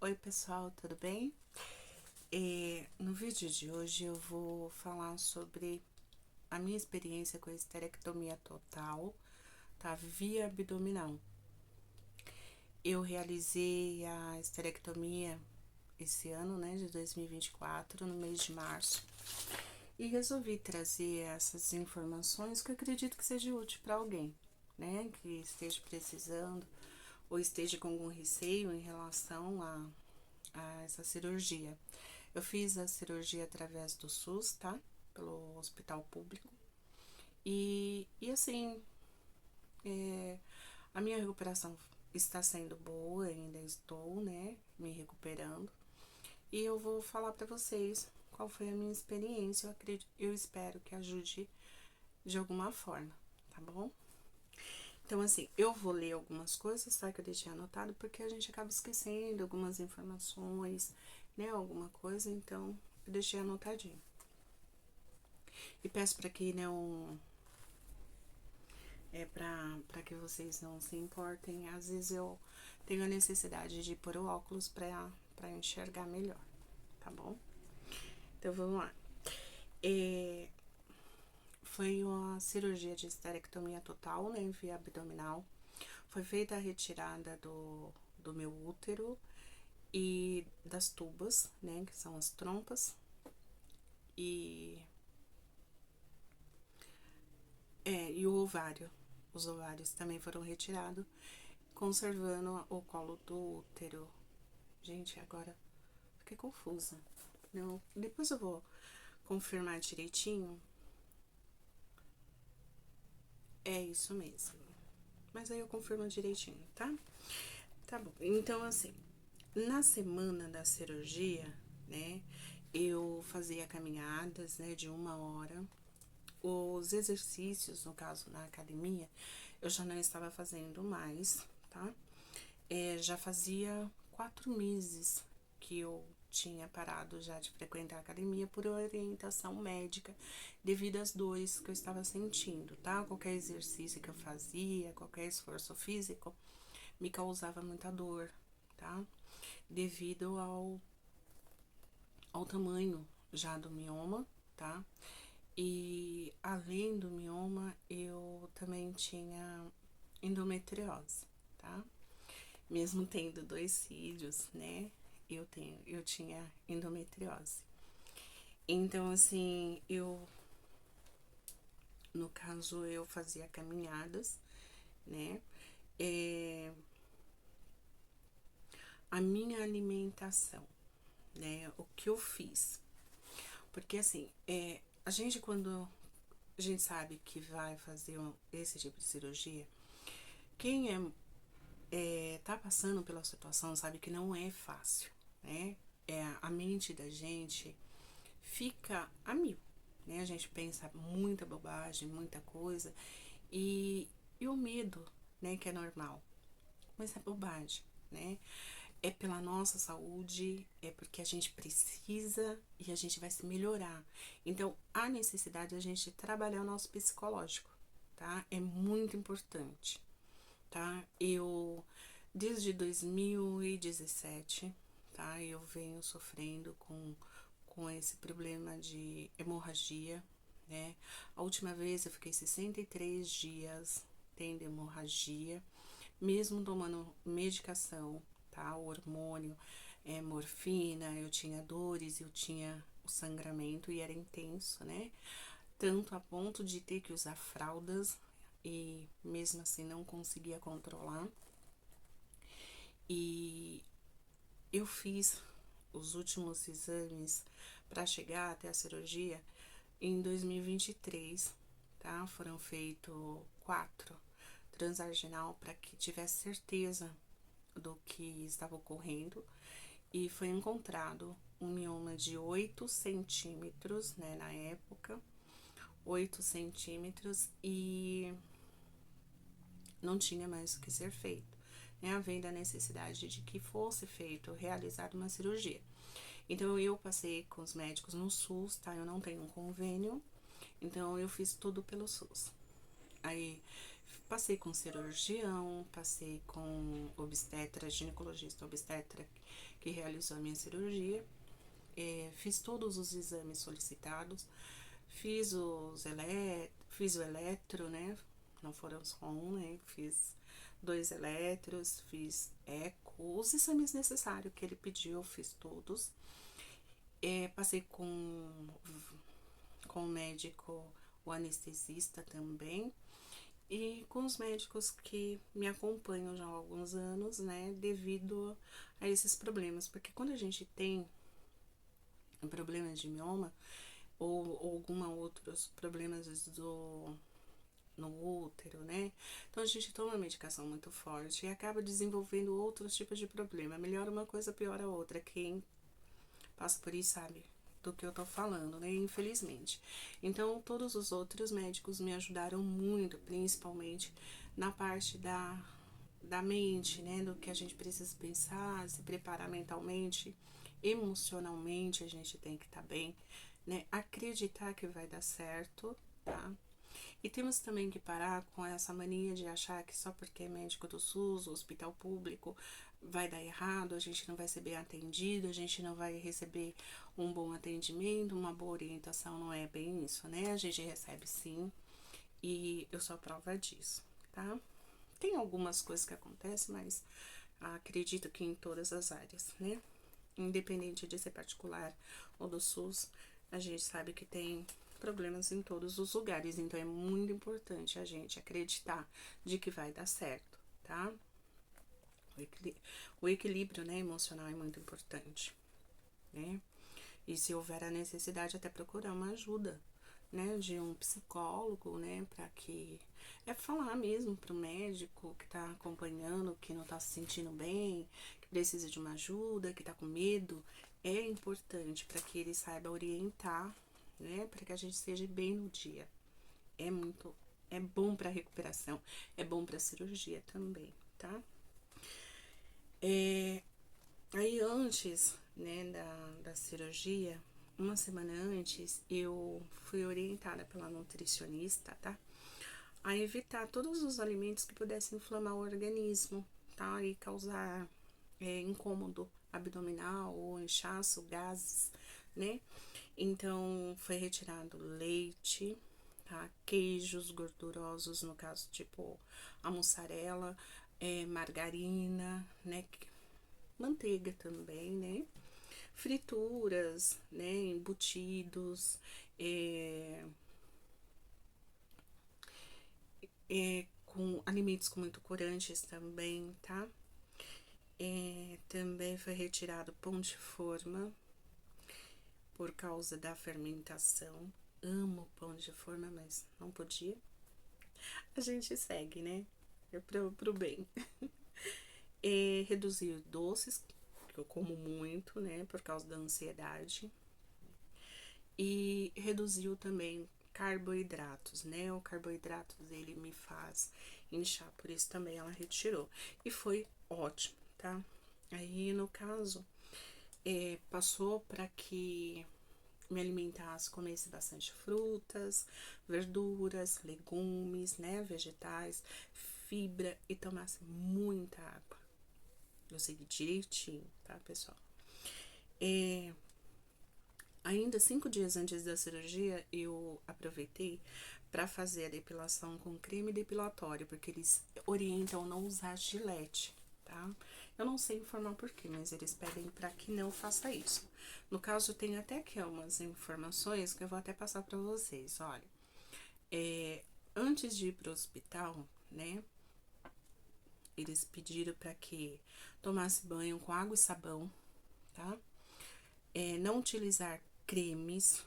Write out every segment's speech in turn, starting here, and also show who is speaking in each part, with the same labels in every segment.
Speaker 1: Oi pessoal, tudo bem? No vídeo de hoje eu vou falar sobre a minha experiência com a esterectomia total, tá? Via abdominal. Eu realizei a esterectomia esse ano, né, de 2024, no mês de março, e resolvi trazer essas informações que eu acredito que seja útil para alguém, né, que esteja precisando ou esteja com algum receio em relação a essa cirurgia. Eu fiz a cirurgia através do SUS, tá? Pelo hospital público. E assim, a minha recuperação está sendo boa, ainda estou, né? Me recuperando. E eu vou falar pra vocês qual foi a minha experiência. Eu espero que ajude de alguma forma, tá bom? Então, assim, eu vou ler algumas coisas, tá? Que eu deixei anotado, porque a gente acaba esquecendo algumas informações, né? Alguma coisa, então eu deixei anotadinho. E peço para que não. Para que vocês não se importem. Às vezes eu tenho a necessidade de pôr o óculos para enxergar melhor, tá bom? Então vamos lá. Foi uma cirurgia de esterectomia total, né? Via abdominal. Foi feita a retirada do meu útero e das tubas, né? Que são as trompas. E o ovário. Os ovários também foram retirados, conservando o colo do útero. Gente, agora fiquei confusa. Não, depois eu vou confirmar direitinho. É isso mesmo. Mas aí eu confirmo direitinho, tá? Tá bom. Então, assim, na semana da cirurgia, né, eu fazia caminhadas, né, de 1 hora. Os exercícios, no caso, na academia, eu já não estava fazendo mais, tá? Já fazia 4 meses que eu tinha parado já de frequentar a academia por orientação médica, devido às dores que eu estava sentindo, tá? Qualquer exercício que eu fazia, qualquer esforço físico, me causava muita dor, tá? Devido ao tamanho já do mioma, tá? E além do mioma, eu também tinha endometriose, tá? Mesmo tendo 2 filhos, né? Eu tinha endometriose. Então, assim, no caso, eu fazia caminhadas, né? A minha alimentação, né? O que eu fiz? Porque, assim, a gente, quando a gente sabe que vai fazer esse tipo de cirurgia, quem tá passando pela situação sabe que não é fácil, né? A mente da gente fica a mil, né? A gente pensa muita bobagem, muita coisa, e o medo, né, que é normal, mas é bobagem, né? É pela nossa saúde, é porque a gente precisa e a gente vai se melhorar. Então, há necessidade de a gente trabalhar o nosso psicológico, tá? É muito importante, tá? Desde 2017, tá? Eu venho sofrendo com esse problema de hemorragia, né? A última vez eu fiquei 63 dias tendo hemorragia, mesmo tomando medicação, tá? O hormônio, morfina, eu tinha dores, eu tinha o sangramento e era intenso, né? Tanto a ponto de ter que usar fraldas e mesmo assim não conseguia controlar. E eu fiz os últimos exames para chegar até a cirurgia em 2023, tá? Foram feitos 4 transarginal para que tivesse certeza do que estava ocorrendo e foi encontrado um mioma de 8 centímetros, né, na época, 8 centímetros, e não tinha mais o que ser feito, né, havendo a necessidade de que fosse realizada uma cirurgia. Então, eu passei com os médicos no SUS, tá, eu não tenho um convênio, então eu fiz tudo pelo SUS. Aí, Passei com cirurgião, passei com obstetra, ginecologista obstetra que realizou a minha cirurgia. Fiz todos os exames solicitados, fiz fiz o eletro, né? Não foram só um, né? Fiz 2 eletros, fiz eco, os exames necessários que ele pediu, eu fiz todos. Passei com o médico, o anestesista também, e com os médicos que me acompanham já há alguns anos, né, devido a esses problemas, porque quando a gente tem um problema de mioma ou alguma outros problemas no útero, né? Então a gente toma medicação muito forte e acaba desenvolvendo outros tipos de problema. Melhora uma coisa, piora outra. Quem passa por isso sabe do que eu tô falando, né? Infelizmente. Então, todos os outros médicos me ajudaram muito, principalmente na parte da mente, né? Do que a gente precisa pensar, se preparar mentalmente, emocionalmente, a gente tem que estar bem, né? Acreditar que vai dar certo, tá? E temos também que parar com essa mania de achar que só porque é médico do SUS, hospital público, vai dar errado, a gente não vai ser bem atendido, a gente não vai receber um bom atendimento, uma boa orientação, não é bem isso, né? A gente recebe sim, e eu sou a prova disso, tá? Tem algumas coisas que acontecem, mas acredito que em todas as áreas, né? Independente de ser particular ou do SUS, a gente sabe que tem problemas em todos os lugares, então é muito importante a gente acreditar de que vai dar certo, tá? O equilíbrio, né, emocional é muito importante, né? E se houver a necessidade, até procurar uma ajuda, né, de um psicólogo, né, para que falar mesmo pro médico que tá acompanhando, que não tá se sentindo bem, que precisa de uma ajuda, que tá com medo, é importante para que ele saiba orientar, né, para que a gente esteja bem no dia. É bom para recuperação, é bom para cirurgia também, tá? Aí antes, né, da cirurgia, uma semana antes, eu fui orientada pela nutricionista, tá? A evitar todos os alimentos que pudessem inflamar o organismo, tá? E causar incômodo abdominal ou inchaço, gases, né? Então, foi retirado leite, tá? Queijos gordurosos, no caso, tipo a mussarela, margarina, né? Manteiga também, né? Frituras, né? Embutidos, com alimentos com muito corantes também, tá? Também foi retirado pão de forma por causa da fermentação. Amo pão de forma, mas não podia. A gente segue, né? É pro bem. Reduzir doces, que eu como muito, né? Por causa da ansiedade. E reduziu também carboidratos, né? O carboidratos ele me faz inchar, por isso também ela retirou. E foi ótimo, tá? Aí, no caso, passou para que me alimentasse, comesse bastante frutas, verduras, legumes, né? Vegetais, fibra e tomasse muita água. Eu segui direitinho, tá, pessoal? Ainda 5 dias antes da cirurgia, eu aproveitei para fazer a depilação com creme depilatório, porque eles orientam não usar gilete, tá? Eu não sei informar porquê, mas eles pedem para que não faça isso. No caso, tem até aqui umas informações que eu vou até passar para vocês, olha. Antes de ir pro hospital, né, eles pediram para que tomasse banho com água e sabão, tá? Não utilizar cremes,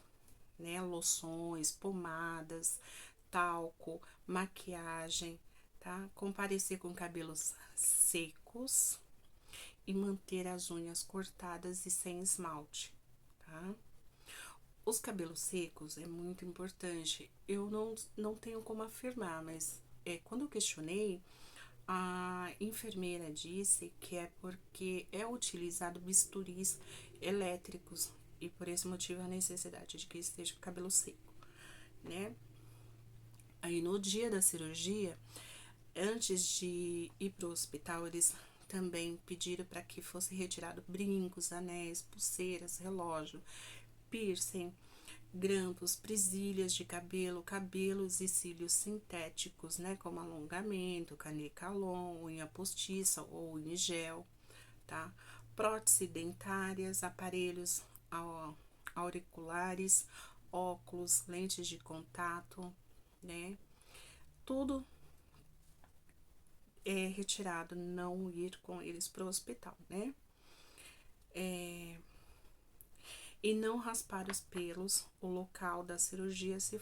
Speaker 1: né, loções, pomadas, talco, maquiagem, tá? Comparecer com cabelos secos e manter as unhas cortadas e sem esmalte, tá? Os cabelos secos é muito importante. Eu não tenho como afirmar, mas quando eu questionei, a enfermeira disse que é porque é utilizado bisturis elétricos e por esse motivo a necessidade de que esteja com cabelo seco, né? Aí no dia da cirurgia, Antes de ir pro hospital, eles também pediram para que fosse retirado brincos, anéis, pulseiras, relógio, piercing, grampos, presilhas de cabelo, cabelos e cílios sintéticos, né, como alongamento, canecalon, unha postiça ou unha em gel, tá? Prótese dentárias, aparelhos auriculares, óculos, lentes de contato, né? Tudo é retirado, não ir com eles para o hospital, né? E não raspar os pelos, o local da cirurgia, se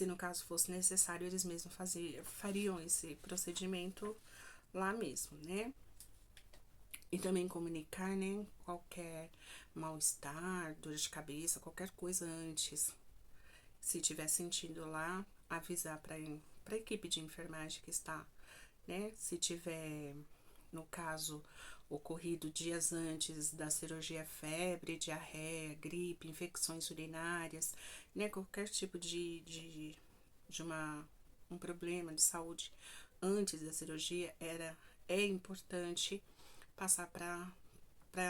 Speaker 1: no caso fosse necessário, eles mesmos fariam esse procedimento lá mesmo, né? E também comunicar, né, qualquer mal-estar, dor de cabeça, qualquer coisa antes. Se tiver sentindo lá, avisar para a equipe de enfermagem que está, né? Se tiver, no caso, ocorrido dias antes da cirurgia, febre, diarreia, gripe, infecções urinárias, né? Qualquer tipo de um problema de saúde antes da cirurgia, é importante passar para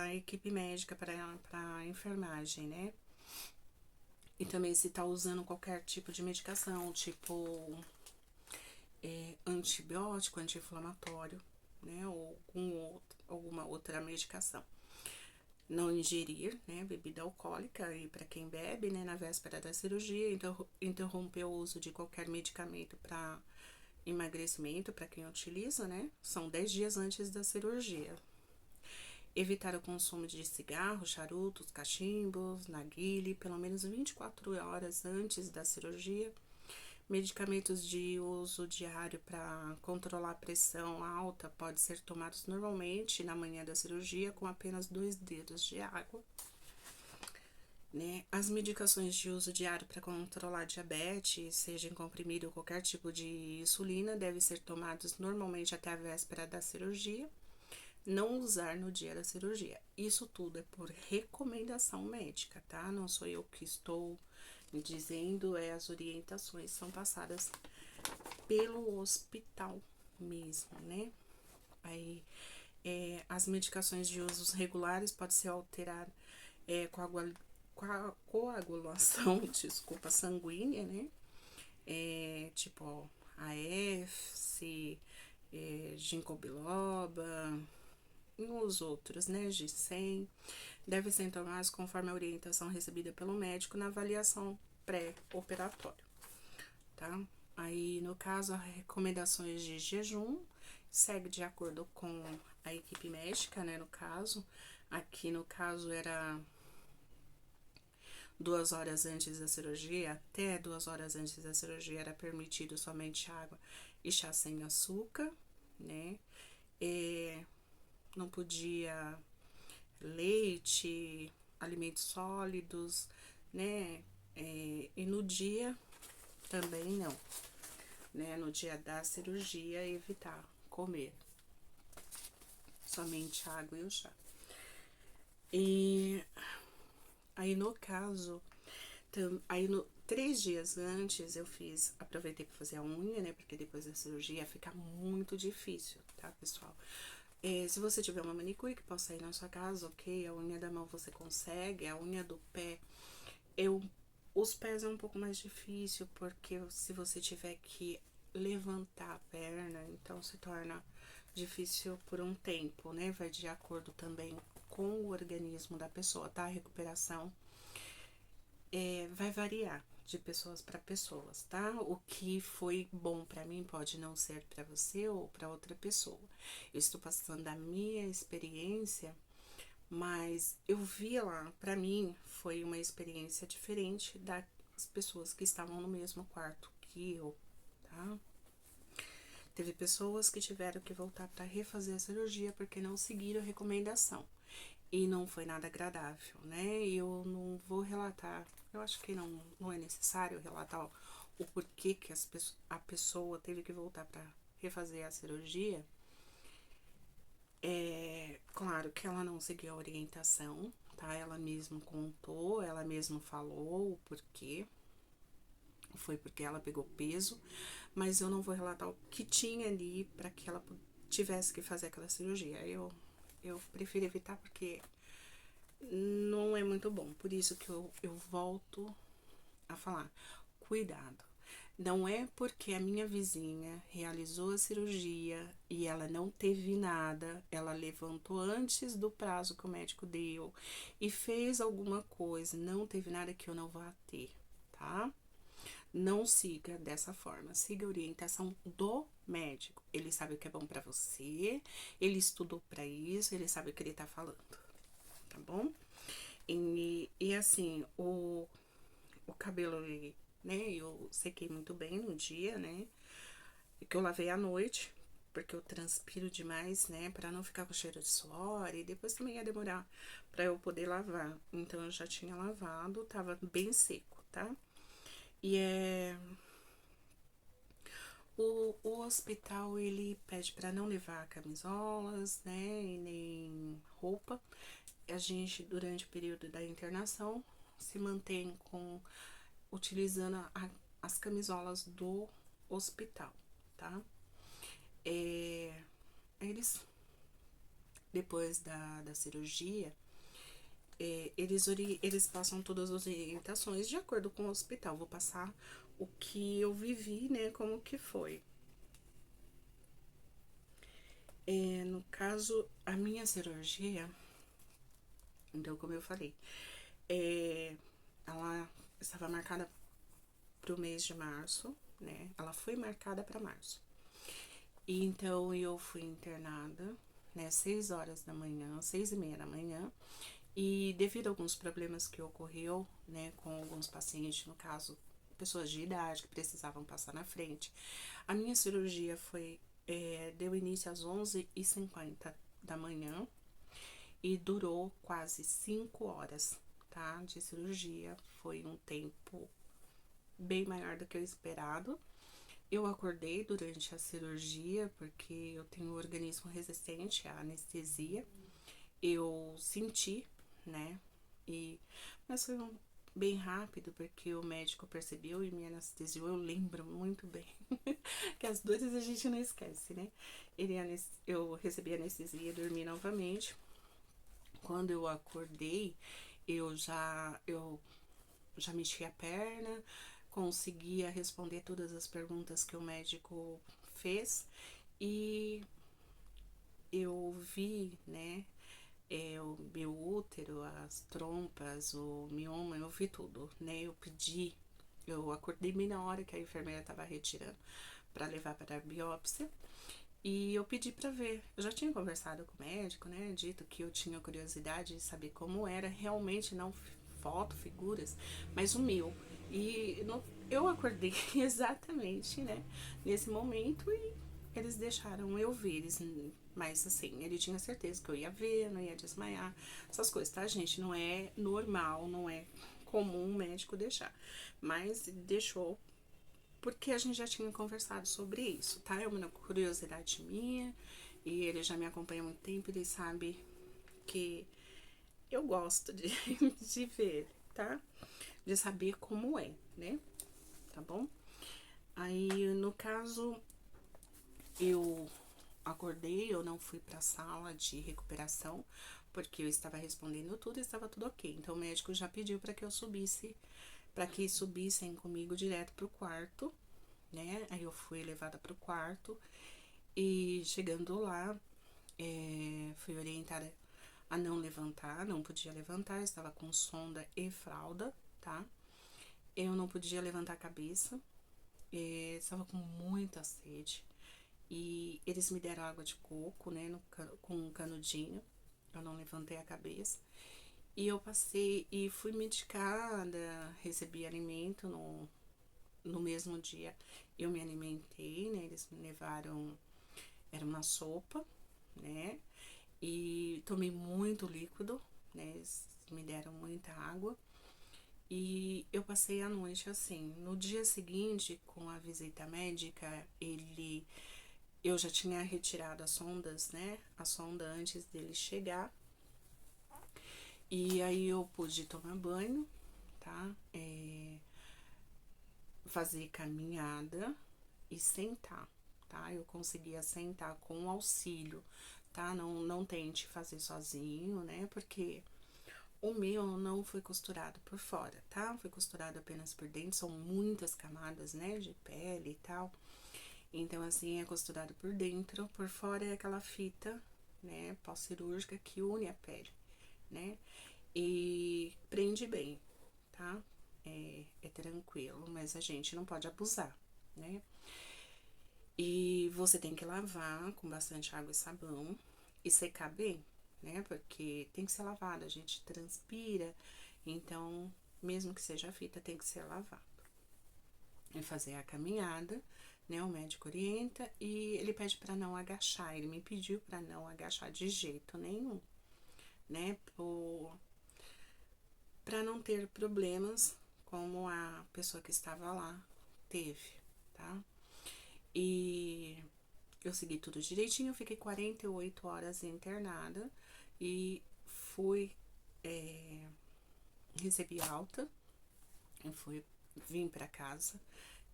Speaker 1: a equipe médica, para a enfermagem, né? E também se tá usando qualquer tipo de medicação, tipo antibiótico, anti-inflamatório, né? Ou alguma outra medicação. Não ingerir, né, bebida alcoólica, e para quem bebe, né, na véspera da cirurgia, interromper o uso de qualquer medicamento para emagrecimento, para quem utiliza, né, são 10 dias antes da cirurgia. Evitar o consumo de cigarros, charutos, cachimbos, narguile, pelo menos 24 horas antes da cirurgia. Medicamentos de uso diário para controlar a pressão alta pode ser tomados normalmente na manhã da cirurgia com apenas 2 dedos de água. Né? As medicações de uso diário para controlar diabetes, seja em comprimido ou qualquer tipo de insulina, devem ser tomados normalmente até a véspera da cirurgia. Não usar no dia da cirurgia. Isso tudo é por recomendação médica, tá? Não sou eu que estou dizendo, as orientações são passadas pelo hospital mesmo, né? Aí, as medicações de usos regulares pode ser alterar coagulação, desculpa, sanguínea, né? Tipo, AF, ginkgo biloba, e os outros, né, G100, devem ser tomados conforme a orientação recebida pelo médico na avaliação pré-operatória, tá? Aí, no caso, as recomendações de jejum segue de acordo com a equipe médica, né, no caso. Aqui, no caso, era 2 horas antes da cirurgia, até 2 horas antes da cirurgia era permitido somente água e chá sem açúcar, né? Não podia leite, alimentos sólidos, né? E no dia também não, né? No dia da cirurgia, evitar comer somente água e o chá. E aí, no caso, aí 3 dias antes aproveitei para fazer a unha, né? Porque depois da cirurgia fica muito difícil, tá, pessoal? Se você tiver uma manicure que possa ir na sua casa, ok, a unha da mão você consegue, a unha do pé, os pés é um pouco mais difícil, porque se você tiver que levantar a perna, então se torna difícil por um tempo, né? Vai de acordo também com o organismo da pessoa, tá? A recuperação vai variar de pessoas para pessoas, tá? O que foi bom para mim pode não ser para você ou para outra pessoa. Eu estou passando a minha experiência, mas eu vi lá, para mim foi uma experiência diferente das pessoas que estavam no mesmo quarto que eu, tá? Teve pessoas que tiveram que voltar para refazer a cirurgia porque não seguiram a recomendação. E não foi nada agradável, né? E eu não vou relatar, eu acho que não é necessário relatar o porquê que a pessoa teve que voltar para refazer a cirurgia. Claro que ela não seguiu a orientação, tá? Ela mesma contou, ela mesma falou o porquê. foi porque ela pegou peso, mas eu não vou relatar o que tinha ali para que ela tivesse que fazer aquela cirurgia. Eu prefiro evitar porque não é muito bom. Por isso que eu volto a falar, cuidado. Não é porque a minha vizinha realizou a cirurgia e ela não teve nada, ela levantou antes do prazo que o médico deu e fez alguma coisa, não teve nada, que eu não vá ter, tá? Não siga dessa forma, siga a orientação do médico. Ele sabe o que é bom pra você, ele estudou pra isso, ele sabe o que ele tá falando, tá bom? E assim, o cabelo, né, eu sequei muito bem no dia, né, que eu lavei à noite, porque eu transpiro demais, né, pra não ficar com cheiro de suor, e depois também ia demorar pra eu poder lavar. Então, eu já tinha lavado, tava bem seco, tá? E o hospital, ele pede pra não levar camisolas, né, e nem roupa. A gente, durante o período da internação, se mantém utilizando as camisolas do hospital, tá? Eles, depois da cirurgia, eles passam todas as orientações de acordo com o hospital. Vou passar o que eu vivi, né, como que foi. No caso, a minha cirurgia, então, como eu falei, ela estava marcada para o mês de março, né? Ela foi marcada para março. E então eu fui internada, né? 6 horas da manhã, 6:30 da manhã. E devido a alguns problemas que ocorreu, né, com alguns pacientes, no caso, pessoas de idade que precisavam passar na frente, a minha cirurgia deu início às 11:50 da manhã e durou quase 5 horas, tá? De cirurgia. Foi um tempo bem maior do que o esperado. Eu acordei durante a cirurgia porque eu tenho um organismo resistente à anestesia. Eu senti, né? Mas foi bem rápido porque o médico percebeu e me anestesiou. Eu lembro muito bem que as dores a gente não esquece, né? Eu recebi anestesia e dormi novamente. Quando eu acordei, eu já mexi a perna, conseguia responder todas as perguntas que o médico fez e eu vi, né, o meu útero, as trompas, o mioma, eu vi tudo, né, eu acordei bem na hora que a enfermeira estava retirando para levar para a biópsia. E eu pedi para ver. Eu já tinha conversado com o médico, né? Dito que eu tinha curiosidade de saber como era realmente, não foto, figuras, mas o meu. Eu acordei exatamente, né? Nesse momento e eles deixaram eu ver. Mas assim, ele tinha certeza que eu ia ver, não ia desmaiar. Essas coisas, tá, gente? Não é normal, não é comum o médico deixar. Mas deixou porque a gente já tinha conversado sobre isso, tá? É uma curiosidade minha e ele já me acompanha há muito tempo, ele sabe que eu gosto de ver, tá? De saber como é, né? Tá bom? Aí, no caso, eu acordei, eu não fui pra sala de recuperação, porque eu estava respondendo tudo e estava tudo ok. Então, o médico já pediu para que eu subisse, para que subissem comigo direto pro quarto, né? Aí eu fui levada pro quarto e chegando lá, fui orientada a não levantar, não podia levantar, estava com sonda e fralda, tá? Eu não podia levantar a cabeça, estava com muita sede e eles me deram água de coco, né, com um canudinho, eu não levantei a cabeça. E eu passei e fui medicada, recebi alimento no mesmo dia. Eu me alimentei, né? Eles me levaram, era uma sopa, né? E tomei muito líquido, né? Eles me deram muita água. E eu passei a noite assim. No dia seguinte, com a visita médica, eu já tinha retirado as sondas, né? A sonda antes dele chegar. E aí eu pude tomar banho, tá? fazer caminhada e sentar, tá? Eu conseguia sentar com auxílio, tá? Não tente fazer sozinho, né? Porque o meu não foi costurado por fora, tá? Foi costurado apenas por dentro, são muitas camadas, né? De pele e tal. Então, assim, é costurado por dentro, por fora é aquela fita, né? Pós-cirúrgica que une a pele, né? E prende bem, tá? É tranquilo, mas a gente não pode abusar, né? E você tem que lavar com bastante água e sabão e secar bem, né? Porque tem que ser lavada, a gente transpira, então, mesmo que seja fita, tem que ser lavado. E fazer a caminhada, né? O médico orienta e ele pede para não agachar. Ele me pediu para não agachar de jeito nenhum, né? Para não ter problemas como a pessoa que estava lá teve, tá? E eu segui tudo direitinho, fiquei 48 horas internada e fui, recebi alta, eu vim pra casa,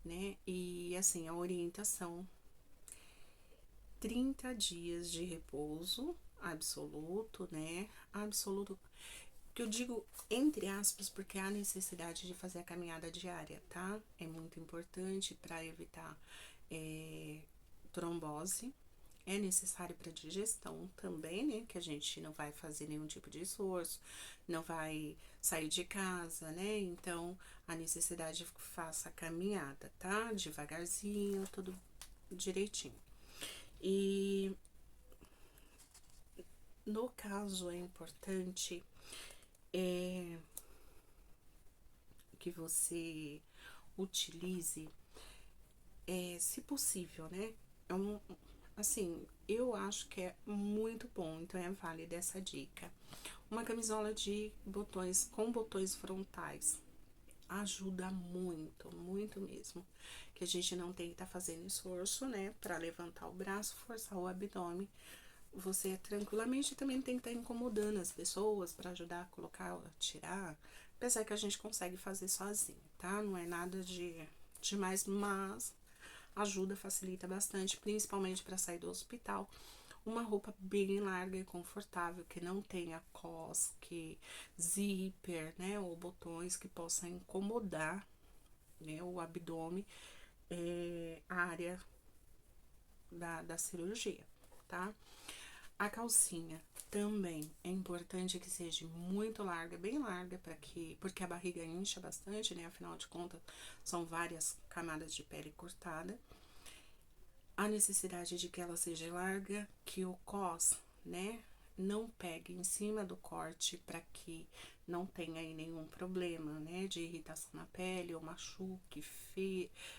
Speaker 1: né? E assim, a orientação, 30 dias de repouso absoluto, né? Absoluto, que eu digo entre aspas, porque há necessidade de fazer a caminhada diária, tá? É muito importante para evitar trombose. É necessário para digestão também, né? Que a gente não vai fazer nenhum tipo de esforço, não vai sair de casa, né? Então, a necessidade faça a caminhada, tá? Devagarzinho, tudo direitinho. E no caso é importante que você utilize, se possível, né? Assim, eu acho que é muito bom, então é válida essa dica. Uma camisola de botões com botões frontais ajuda muito, muito mesmo. Que a gente não tem que estar fazendo esforço, né, para levantar o braço, forçar o abdômen. Você tranquilamente também tem que estar incomodando as pessoas para ajudar a colocar, a tirar. Apesar que a gente consegue fazer sozinho, tá? Não é nada demais, mas ajuda, facilita bastante, principalmente para sair do hospital. Uma roupa bem larga e confortável, que não tenha cosque, zíper, né, ou botões que possam incomodar, né, o abdômen, a área da cirurgia, tá? A calcinha também é importante que seja muito larga, bem larga, porque a barriga incha bastante, né? Afinal de contas, são várias camadas de pele cortada. A necessidade de que ela seja larga, que o cos, né, não pegue em cima do corte para que não tenha aí nenhum problema, né, de irritação na pele ou machuque,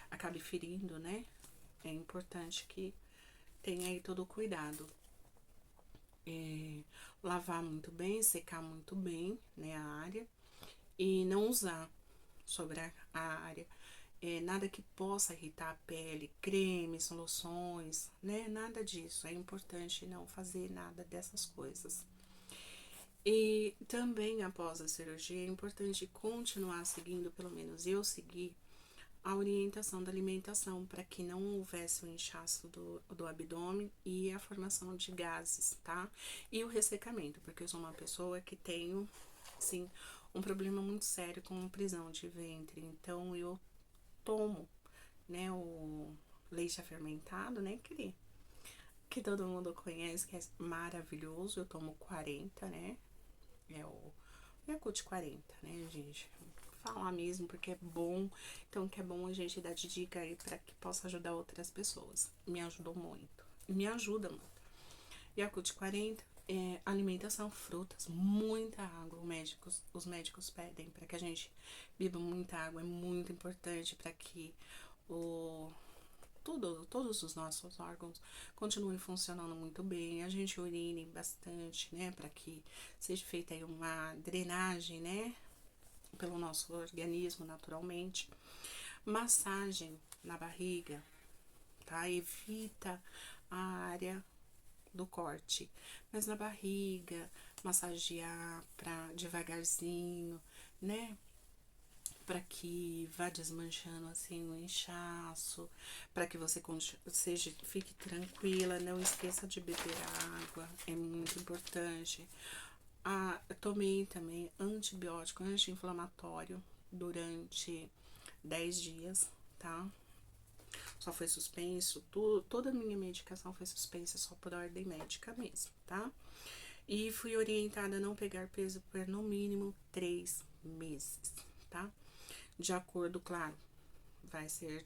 Speaker 1: acabe ferindo, né? É importante que tenha aí todo o cuidado. Lavar muito bem, secar muito bem, né, a área e não usar sobre a área nada que possa irritar a pele, cremes, loções, né? Nada disso. É importante não fazer nada dessas coisas. E também após a cirurgia é importante continuar seguindo, pelo menos eu segui, a orientação da alimentação para que não houvesse o inchaço do abdômen e a formação de gases, tá? E o ressecamento, porque eu sou uma pessoa que tenho, assim, um problema muito sério com prisão de ventre, então eu tomo, né, o leite fermentado, né, que todo mundo conhece, que é maravilhoso, eu tomo 40, né, é o Yakult 40, né, gente, falar mesmo, porque é bom, então que é bom a gente dar de dica aí pra que possa ajudar outras pessoas, me ajudou muito, me ajuda muito. Yakult 40, alimentação, frutas, muita água, os médicos pedem para que a gente beba muita água, é muito importante para que o todos os nossos órgãos continuem funcionando muito bem, a gente urine bastante, né, para que seja feita aí uma drenagem, né, pelo nosso organismo naturalmente. Massagem na barriga, tá? Evita a área do corte, mas na barriga, massagear pra devagarzinho, né? para que vá desmanchando assim o inchaço, para que você fique tranquila. Não esqueça de beber água, é muito importante. Eu tomei também antibiótico anti-inflamatório durante 10 dias, tá? Só foi suspenso, toda a minha medicação foi suspensa só por ordem médica mesmo, tá? E fui orientada a não pegar peso por no mínimo 3 meses, tá? De acordo, claro, vai ser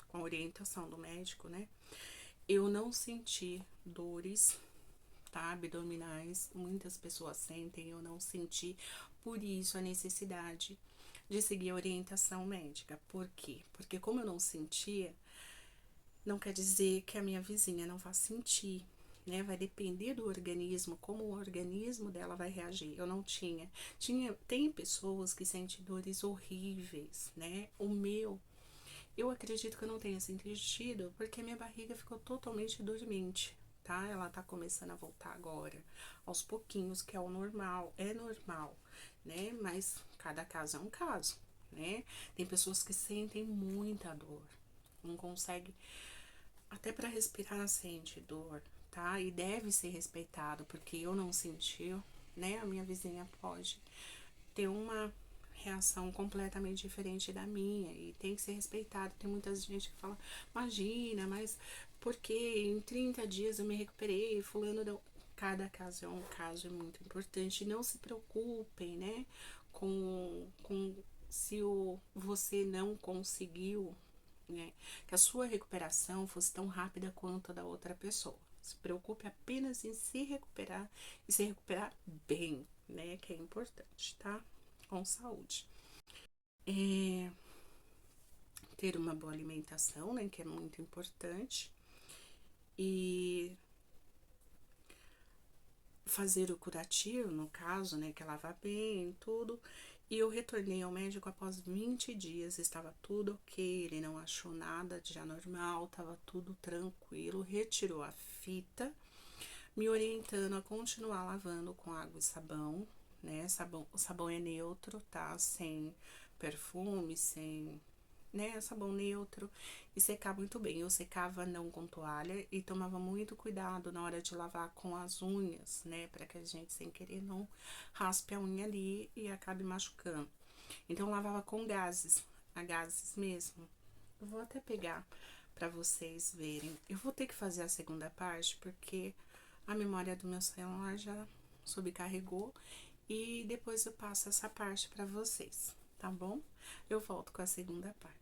Speaker 1: com a orientação do médico, né? Eu não senti dores, tá? Abdominais, muitas pessoas sentem, eu não senti, por isso a necessidade de seguir a orientação médica. Por quê? Porque como eu não sentia, não quer dizer que a minha vizinha não vá sentir, né? Vai depender do organismo, como o organismo dela vai reagir. Eu não tinha. Tem pessoas que sentem dores horríveis, né? Eu acredito que eu não tenha sentido porque minha barriga ficou totalmente dormente, tá? Ela tá começando a voltar agora, aos pouquinhos, que é o normal, né? Mas cada caso é um caso, né? Tem pessoas que sentem muita dor, não consegue, até para respirar sente dor, tá? E deve ser respeitado, porque eu não senti, né? A minha vizinha pode ter uma reação completamente diferente da minha e tem que ser respeitado. Tem muita gente que fala, imagina, mas porque em 30 dias eu me recuperei, fulano deu. Cada caso é um caso, é muito importante. Não se preocupem, né, com se você não conseguiu, né, que a sua recuperação fosse tão rápida quanto a da outra pessoa. Se preocupe apenas em se recuperar e se recuperar bem, né, que é importante, tá? Com saúde. Ter uma boa alimentação, né, que é muito importante. E fazer o curativo, no caso, né, que é lavar bem, tudo. E eu retornei ao médico após 20 dias, estava tudo ok, ele não achou nada de anormal, estava tudo tranquilo, retirou a fita, me orientando a continuar lavando com água e sabão, né? O sabão é neutro, tá? Sem perfume, sem, né? Sabão neutro e secar muito bem. Eu secava não com toalha e tomava muito cuidado na hora de lavar com as unhas, né? Para que a gente, sem querer, não raspe a unha ali e acabe machucando. Então, eu lavava com gases, a gases mesmo. Eu vou até pegar para vocês verem. Eu vou ter que fazer a segunda parte porque a memória do meu celular já sobrecarregou e depois eu passo essa parte para vocês, tá bom? Eu volto com a segunda parte.